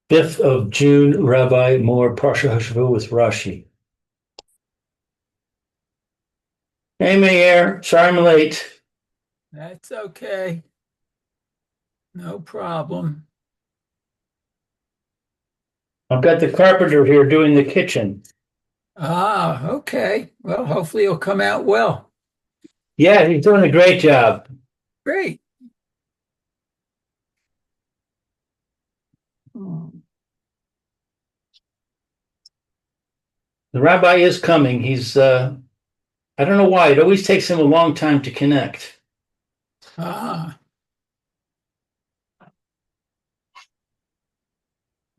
5th of June, Rabbi Moore, Parsha Hashavua with Rashi. Hey, Meir. Sorry I'm late. That's okay. No problem. I've got the carpenter here doing the kitchen. Okay. Well, hopefully it'll come out well. Yeah, he's doing a great job. Great. The rabbi is coming. I don't know why. It always takes him a long time to connect. Ah,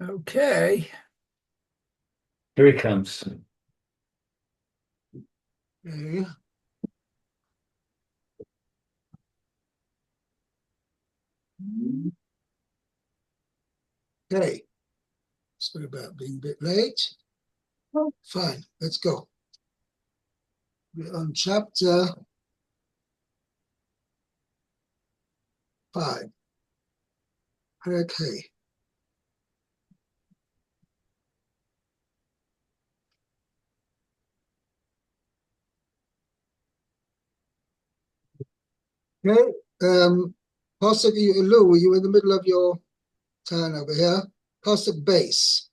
okay. Here he comes. Okay. Okay, sorry about being a bit late. Fine, let's go. We're on chapter 5. Okay. Okay, Pasuk Elu, you in the middle of your turn over here. Pasuk base.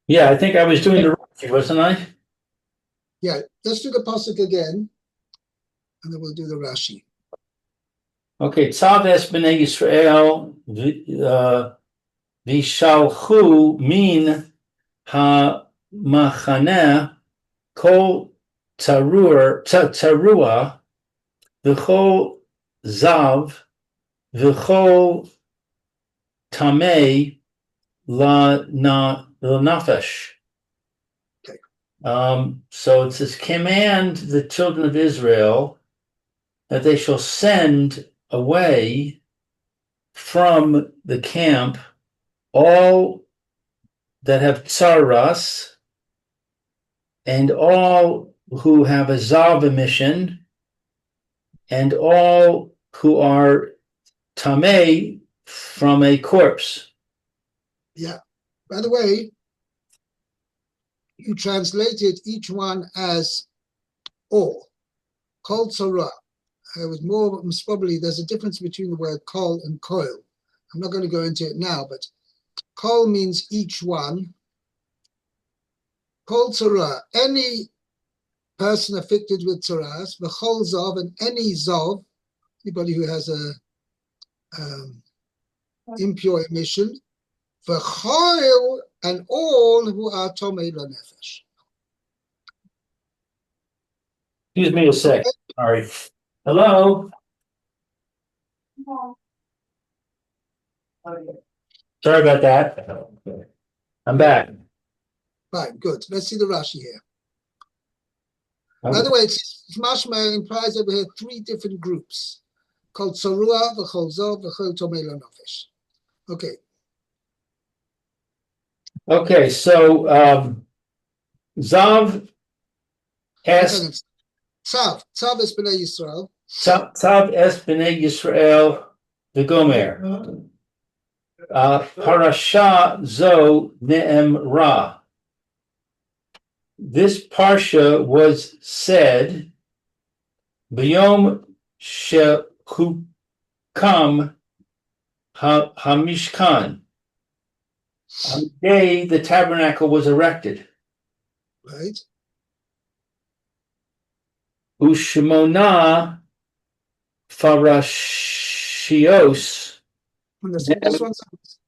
Yeah, I think I was doing the Rashi, wasn't I? Yeah, let's do the Pasuk again, and then we'll do the Rashi. Okay, Tzav es b'nei Yisrael v'shalchu min ha-machaneh kol tarua v'chol zav v'chol tamei la nafesh. Okay. So it says, command the children of Israel that they shall send away from the camp all that have tsaras and all who have a zav emission and all who are tamei from a corpse. Yeah. By the way, you translated each one as all. Kol tzara. It was most probably, there's a difference between the word kol and koil. I'm not going to go into it now, but kol means each one. Kol tzara, any person afflicted with tzaras, v'chol zav, and any zav, anybody who has a impure emission, v'chol, and all who are tomei lanefesh. Excuse me a sec. Sorry. Hello? Sorry about that. I'm back. Fine, good. Let's see the Rashi here. By the way, it's mashma implies over here 3 different groups called Sarua, V'chol Zov, V'chol Tomei Lanefesh. Okay. Okay, so Zav es Tzav es b'nei Yisrael. Tzav es b'nei Yisrael v'gomer. Parasha zo ne'emra. This parsha was said b'yom shehukam hamishkan. On the day the tabernacle was erected. Right. Ushmona farashios. This one,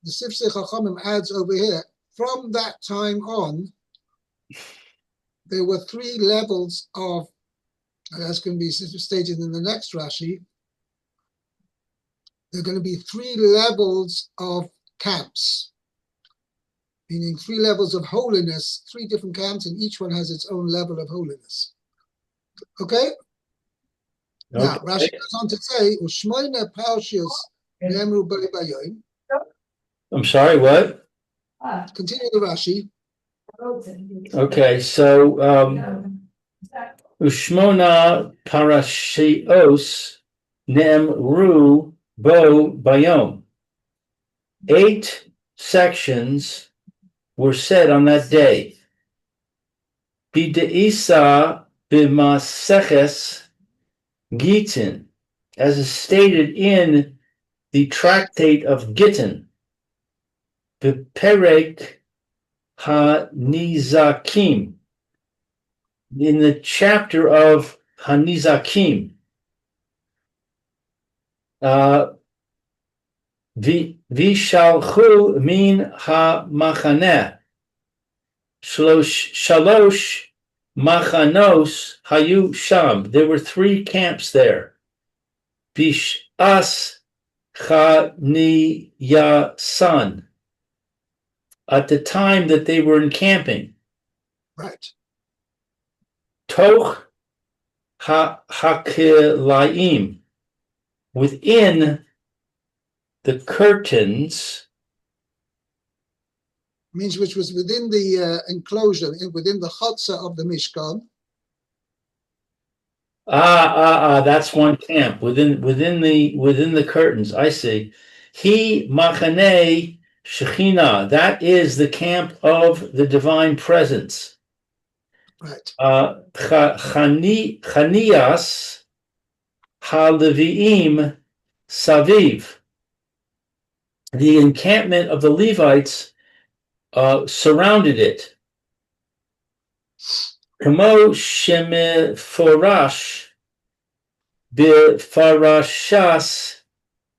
the Sifsei Chachamim adds over here, from that time on, there were 3 levels of, that's going to be stated in the next Rashi, there are going to be 3 levels of camps, meaning 3 levels of holiness, 3 different camps, and each one has its own level of holiness. Okay? Now, Rashi goes on to say, Ushmoina Parshios Ne'emru B'nei Bayoim. I'm sorry, what? Continue the Rashi. Okay, so Ushmona parashios ne'emru bo bayom. 8 sections were said on that day. B'de'isa b'maseches Gittin, as is stated in the tractate of Gittin, B'perek HaNizakim, in the chapter of HaNizakim, Vishalchu min ha-machaneh, shalosh machanos hayu sham. There were 3 camps there. Bish'as chaniyasan, at the time that they were encamping. Right. Toch hakilayim, within the curtains, Means which was within the enclosure, within the chutzah of the Mishkan. That's one camp within the curtains. I see. He machane shechina. That is the camp of the divine presence. Right. Chanias ha-leviim saviv. The encampment of the Levites surrounded it. Kamo shemeforash b'farashas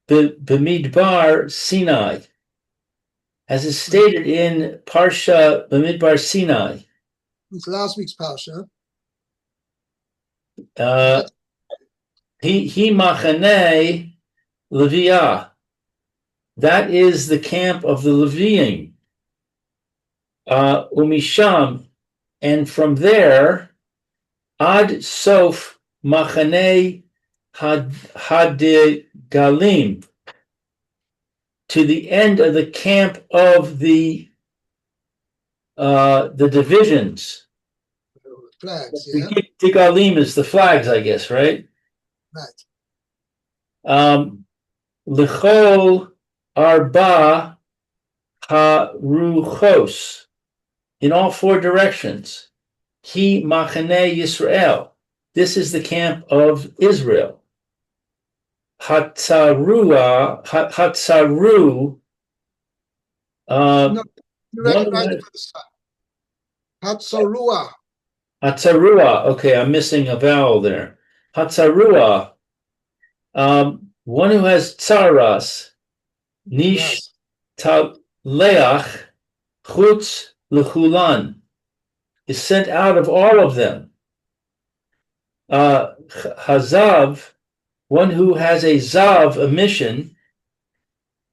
b'midbar Sinai, as is stated in Parsha b'midbar Sinai. It's last week's Parsha. He machane Leviah. That is the camp of the Leviim. Umisham, and from there, ad sof machane hadigalim, to the end of the camp of the divisions. Flags, yeah. Digalim is the flags, I guess, right? Right. L'chol arba haruchos, in all 4 directions. He machane Yisrael. This is the camp of Israel. Hatzaru. No, you read it right the first time. Hatzarua. Hatzarua. Okay, I'm missing a vowel there. Hatzarua. One who has tsaras. Nish taleach chutz lechulan, is sent out of all of them. Hazav, one who has a zav, a mission,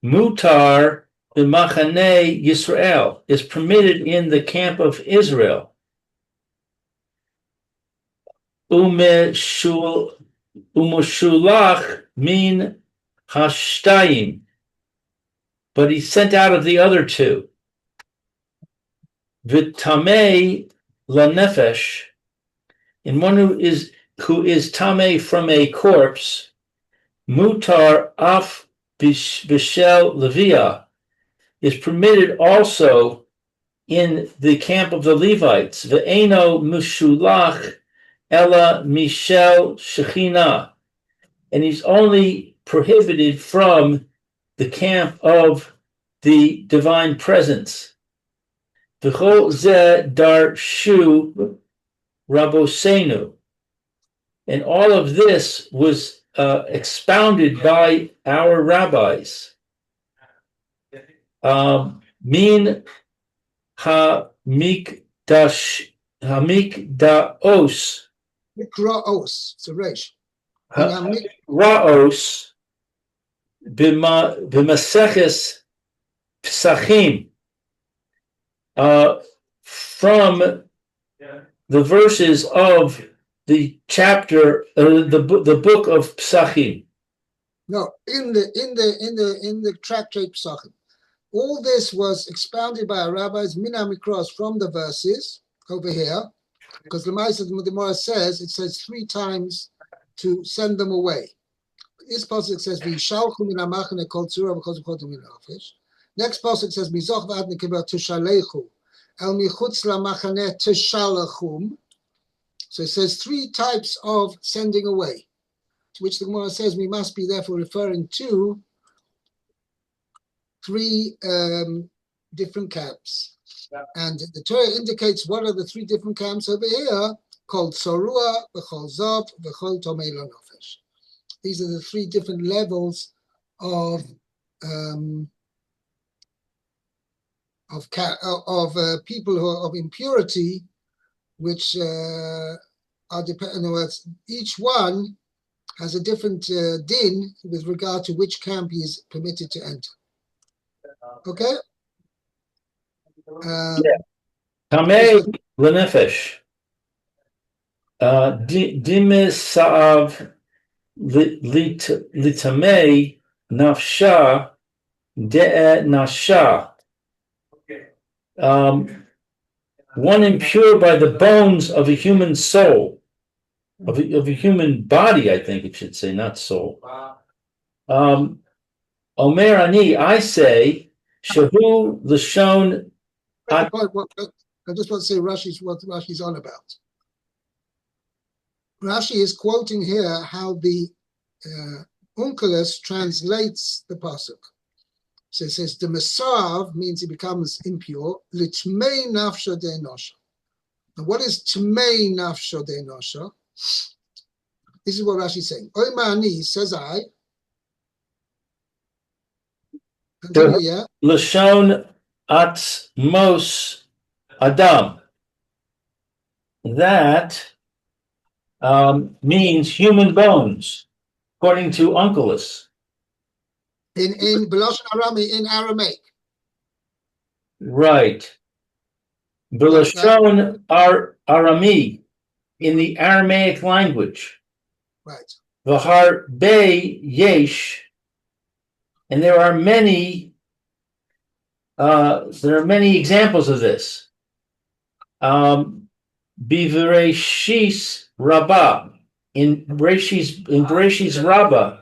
mutar b'machane Yisrael, is permitted in the camp of Israel. Umushulach min hashtayim, but he's sent out of the other 2. V'tamei lanefesh, and one who is tamei from a corpse, mutar af bishel levia, is permitted also in the camp of the Levites. Ve'eno mushulach ella mishel shechina, and he's only prohibited from the camp of the divine presence. V'chol zeh darshu rabosenu, and all of this was expounded by our rabbis. Min hamikdaos, Mikraos. It's a resh. raos b'maseches psachim, from the verses of the chapter, the book of Psachim. No, in the tractate Psachim. All this was expounded by our rabbis, Mina Mikros, from the verses over here, because the Gemara says, it says 3 times to send them away. This passage says, "V'yishalchu min hamachane kol tzura v'kol zuchotim min hafish." Next pasuk says, Mizoch v'ad nekeva tushalechu, el michutz lamachane tushalachum. So it says three types of sending away, to which the Gemara says we must be therefore referring to three different camps. And the Torah indicates what are the three different camps over here, called Sorua, V'chol Zav, V'chol Tomei Lo Nofesh. These are the three different levels of people who are of impurity, which are dependent. In other words, each one has a different din with regard to which camp he is permitted to enter. Okay. Tamei lenefesh. Dimes sa'av litamei nafsha de'e nasha. One impure by the bones of a human soul, of a human body, I think it should say, not soul. Omer ani, I say, shahu l'shon. I just want to say what Rashi's on about. Rashi is quoting here how the Onkelos translates the pasuk. So it says the Mesav means he becomes impure. L'tmei nafsho de nosha. Now what is tmei nafsho de nosha? This is what Rashi is saying. Oimani, says I. Continue, yeah. L'shon atzmos adam. That means human bones, according to Onkelos. In Belashon Arami, in Aramaic. Right. Belashon Arami, in the Aramaic language. Right. V'har be yesh, and there are many examples of this. Bivreshis Rabbah, in Bereshis Rabbah,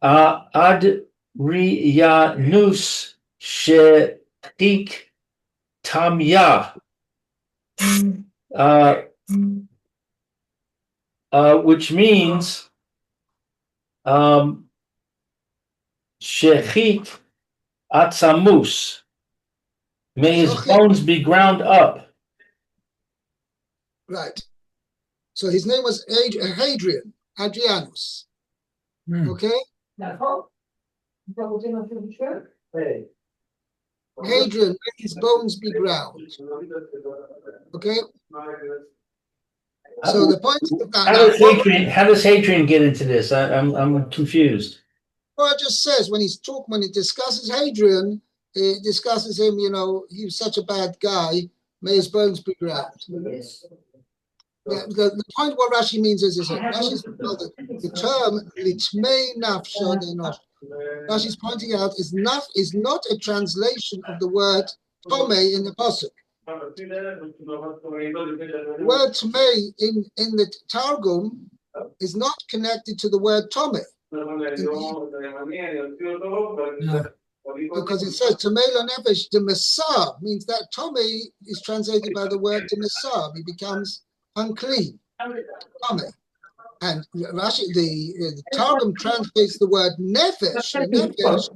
ad riyanus she'ik tamya, which means shechik atzamus, may his bones be ground up. Right. So his name was Hadrianus. Okay? Hadrian, may his bones be ground. Okay? So the point is that how does Hadrian get into this? I'm confused. Well, it just says when it discusses Hadrian, it discusses him, he was such a bad guy, may his bones be ground. The point what Rashi means is Rashi's the term litmei nafsho de nosha. Rashi's pointing out is not a translation of the word tome in the pasuk. The word tome in the Targum is not connected to the word tome. Because it says Tomei lo nefesh de Mesav means that tome is translated by the word de Mesav. He becomes unclean. Tome. And Rashi, the Targum translates the word nefesh. Nefesh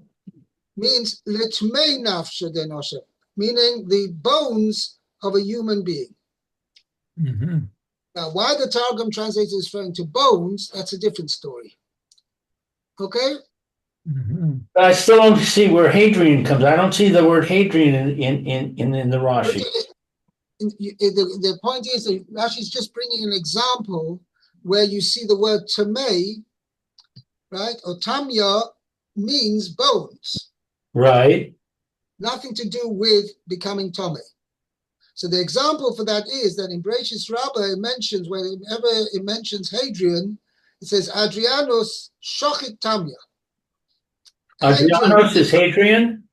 means letmei nafshe de nosha, meaning the bones of a human being. Mm-hmm. Now, why the Targum translates is referring to bones, that's a different story. Okay? Mm-hmm. I still don't see where Hadrian comes. I don't see the word Hadrian in the Rashi. The point is that Rashi's just bringing an example where you see the word tamei, right? Or tamya means bones. Right. Nothing to do with becoming tamei. So the example for that is that in Bereshis Rabbah it mentions, whenever it mentions Hadrian, it says Adrianus shochit tamya. Adrianus is Hadrian?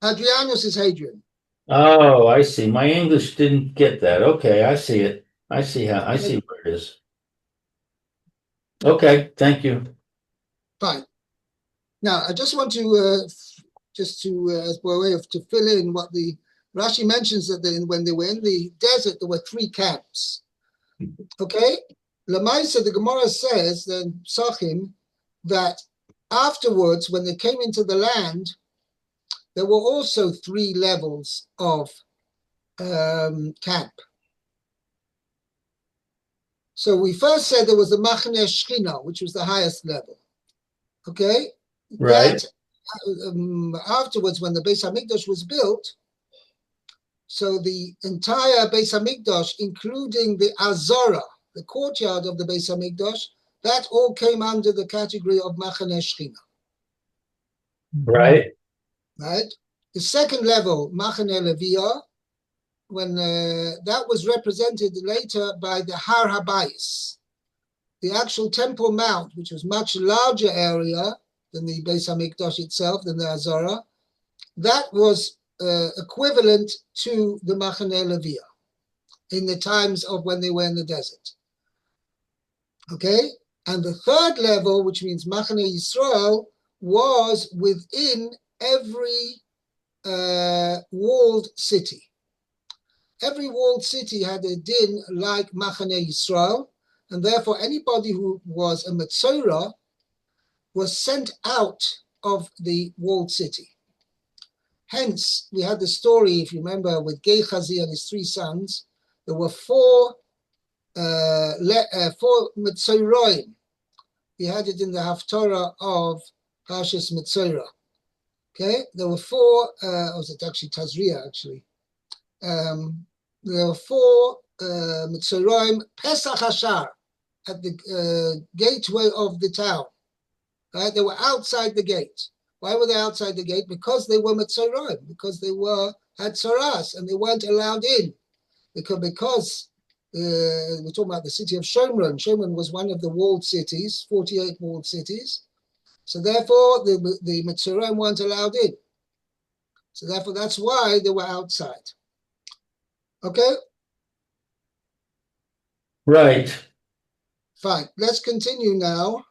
Adrianus is Hadrian. Oh, I see. My English didn't get that. Okay, I see it. I see where it is. Okay, thank you. Fine. Now, I just want to just to as by way of to fill in what the Rashi mentions that when they were in the desert, there were 3 camps. Okay, Lamaisa, the Gemara says then Psachim that afterwards, when they came into the land, there were also 3 levels of camp. So we first said there was the Machane Shechina, which was the highest level. Okay, Right. That afterwards, when the Beis Hamikdash was built, so the entire Beis Hamikdash, including the Azara, the courtyard of the Beis Hamikdash, that all came under the category of Machane Shechina. Right. Right. The second level, Machane Leviyah, when that was represented later by the Har Habayis, the actual Temple Mount, which was much larger area than the Beis Hamikdash itself, than the Azara, that was equivalent to the Machane Leviyah in the times of when they were in the desert. Okay, and the third level, which means Machane Yisrael, was within every walled city. Every walled city had a din like Machane Yisrael, and therefore anybody who was a Metzora was sent out of the walled city. Hence, we had the story, if you remember, with Gehazi and his 3 sons. There were 4 Metzoroim. We had it in the Haftarah of Parshas Metzora. Okay, there were 4, or was it actually Tazria, actually? There were 4 Metzoroim, Pesach Hashar, at the gateway of the town. Right? They were outside the gate. Why were they outside the gate? Because they were Metzoroim, because they had Tzaras, and they weren't allowed in. Because we're talking about the city of Shomron. Shomron was one of the walled cities, 48 walled cities. So therefore, the Metzoroim weren't allowed in. So therefore, that's why they were outside. Okay? Right. Fine. Let's continue now.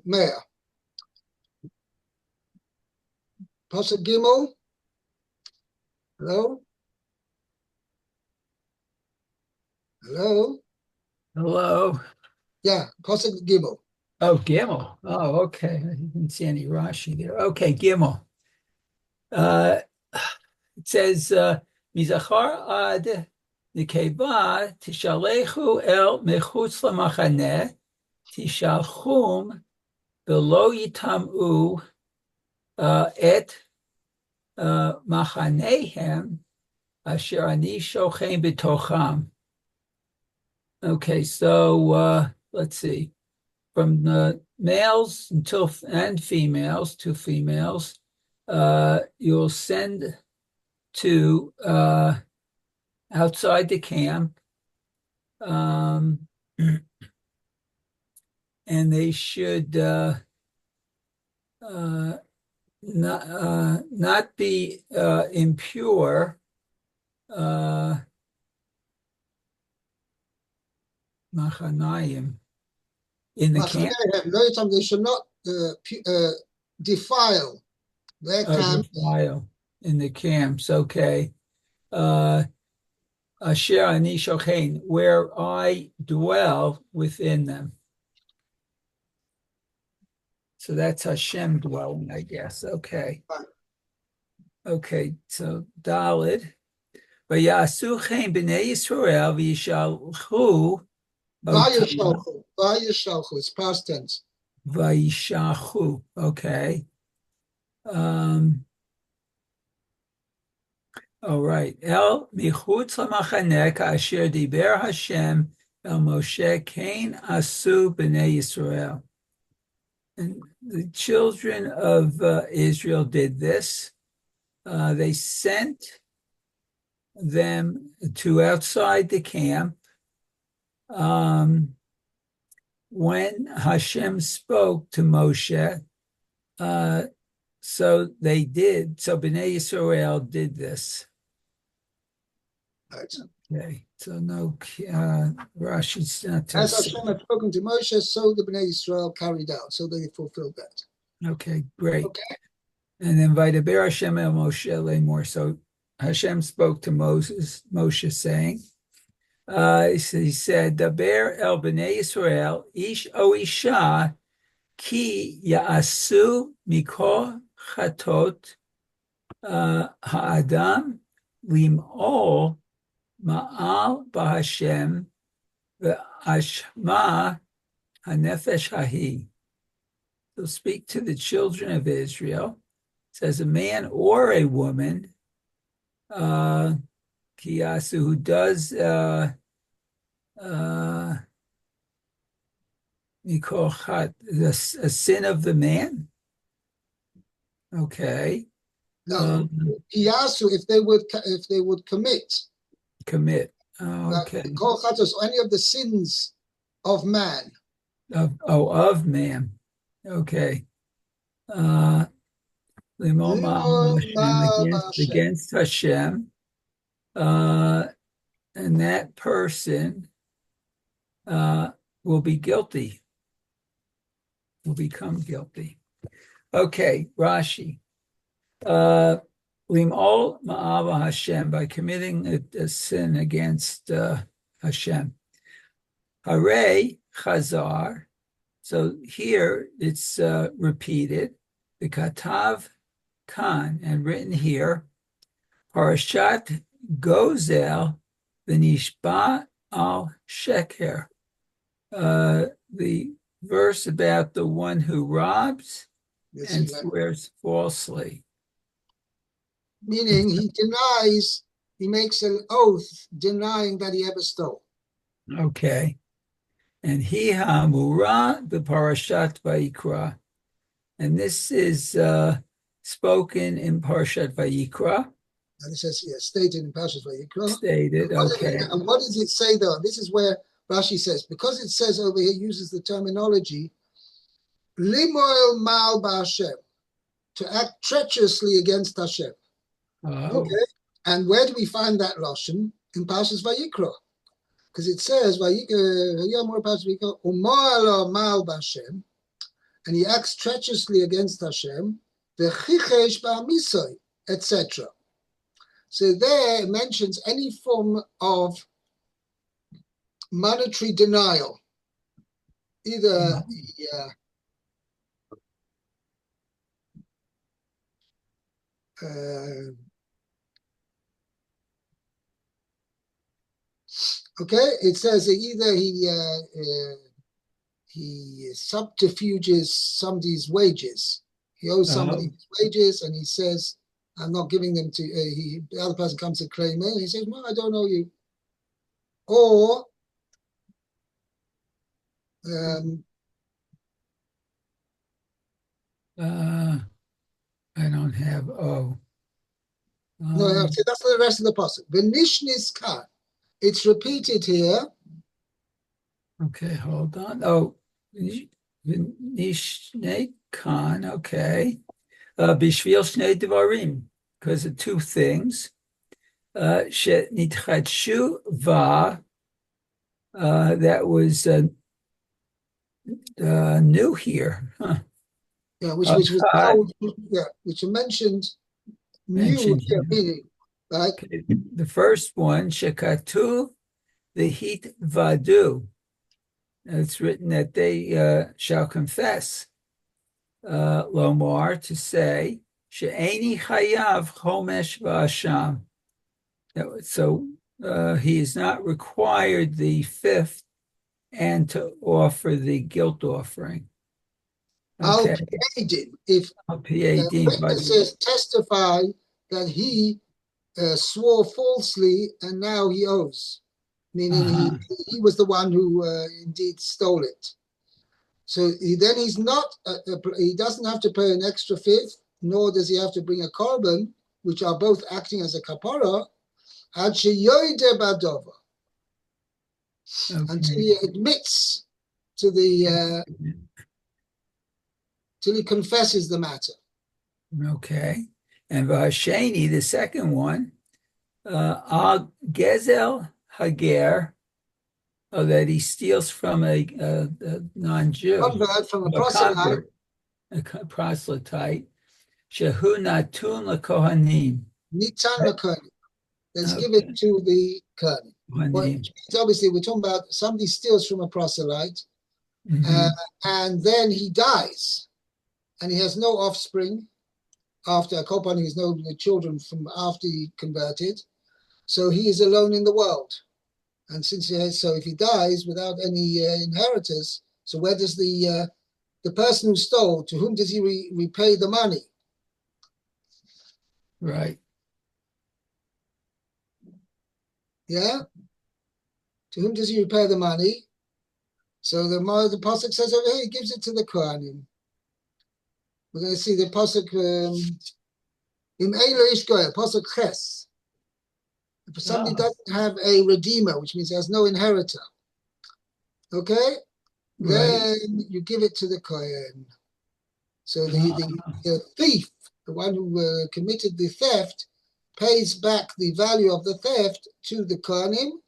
Meir. Pasuk Gimel. Hello? Hello? Hello. Yeah, Pasuk Gimel. Oh, Gimel. Oh, okay. I didn't see any Rashi there. Okay, Gimel. It says, Mizachar ad nikeva tishalechu el mechutz lamachane tishalchum belo yitamu et machanehem asher ani shochein betocham. Okay, so let's see. From the males and females, to females, you'll send to outside the camp, and they should not be impure. Machanayim in the camp. They should not defile their camp. Defile in the camps. Okay. Asher ani shochein, where I dwell within them. So that's Hashem dwelling, I guess. Okay. Okay. So Dalid. Vayasu chen b'nei Yisrael v'yishalchu. Vayishalchu, it's past tense. Vayishalchu, okay. All right. El michutz lamachaneh ka'asher diber Hashem el Moshe kain asu b'nei Yisrael. And the children of Israel did this. They sent them to outside the camp. When Hashem spoke to Moshe, so they did. So Bnei Yisrael did this. Right. Okay, so no, Rashi's not. As Hashem had spoken to Moshe, so the Bnei Yisrael carried out. So they fulfilled that. Okay, great. Okay. And then Vaydaber Hashem el Moshe lemor. So Hashem spoke to Moshe saying, he said, Daber el bnei Yisrael, ish o isha, ki ya'asu mikol chatot ha'adam lim'ol ma'al b'Hashem ve'ashma hanefesh hahi. So speak to the children of Israel, says a man or a woman, kiyasu, who does a sin of the man. Okay. Kiyasu, if they would commit. Okay. Kol chatos, any of the sins of man. Of man. Okay. Against Hashem. And that person will be guilty, will become guilty. Okay, Rashi. Lim'ol ma'ava Hashem, by committing a sin against Hashem. Hare chazar. So here it's repeated. The katav kan, and written here. Parashat gozel v'nishba al sheker. The verse about the one who robs and swears falsely. Meaning he makes an oath denying that he ever stole. Okay. And he hamura b'parashat vayikra. And this is spoken in Parshat Vayikra. And it says here, stated in Parshat Vayikra. Stated, okay. And what does it say though? This is where Rashi says, because it says over here, uses the terminology, limoel mal ba'Hashem, to act treacherously against Hashem. Oh. Okay. And where do we find that lashon? In Parshat Vayikra. Because it says, mal ba'Hashem, and he acts treacherously against Hashem, etc. So there it mentions any form of monetary denial, either okay, it says that either he subterfuges somebody's wages. He owes somebody his wages, and he says, "I'm not giving them to." The other person comes to claim it, and he says, "No, I don't owe you." Or I don't have no, so that's the rest of the passage. V'nishnis kan. It's repeated here. Okay, hold on. Oh, Nishnei kan, okay. Bishvil shnei devarim, because of two things. Nitchadshu va, that was new here. Huh. Yeah, which was old, which you mentioned new here, meaning, right? Okay. The first one, shekatu v'hit vadu. It's written that they shall confess, lomar, to say, she'eni chayav chomesh v'asham. So he is not required the fifth and to offer the guilt offering. Okay. If witnesses testify that he swore falsely and now he owes, meaning he was the one who indeed stole it. So then he's not, he doesn't have to pay an extra fifth, nor does he have to bring a korban, which are both acting as a kapara, until he admits to the, till he confesses the matter. Okay. And Vasheni, the second one, Al Gezel Hager, that he steals from a non-Jew. Convert from a proselyte. a proselyte, shehu natun lekohanim. Nitan LaKohanim. Let's give Okay. it to the Kohanim. Well, Kohanim. obviously, we're talking about somebody steals from a proselyte, Mhm. and then he dies, and he has no offspring after a Kohanim, he has no children from after he converted, so he is alone in the world. And since he has, so if he dies without any inheritors, so where does the person who stole, to whom does he repay the money? Right. Yeah, to whom does he repay the money? So the pasuk says over here, he gives it to the Kohanim. We're going to see the pasuk in Eilo Ish Goyel, pasuk Ches. If somebody doesn't have a redeemer, which means he has no inheritor, okay, then you give it to the Kohen. So the thief, the one who committed the theft, pays back the value of the theft to the Kohanim.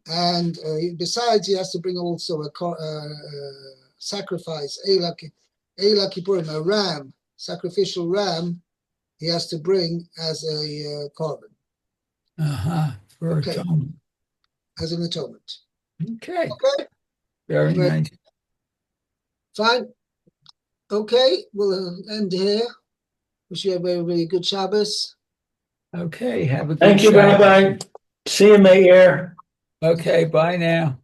And besides, he has to bring also a sacrifice, Eila Kippurim, a ram, sacrificial ram, he has to bring as a korban. For atonement. As an atonement. Okay. Okay. Very nice. Fine. Okay, we'll end here. Wish you a very, very good Shabbos. Okay, have a good Thank you, Shabbos. Rabbi. See you, Meir. Okay, bye now.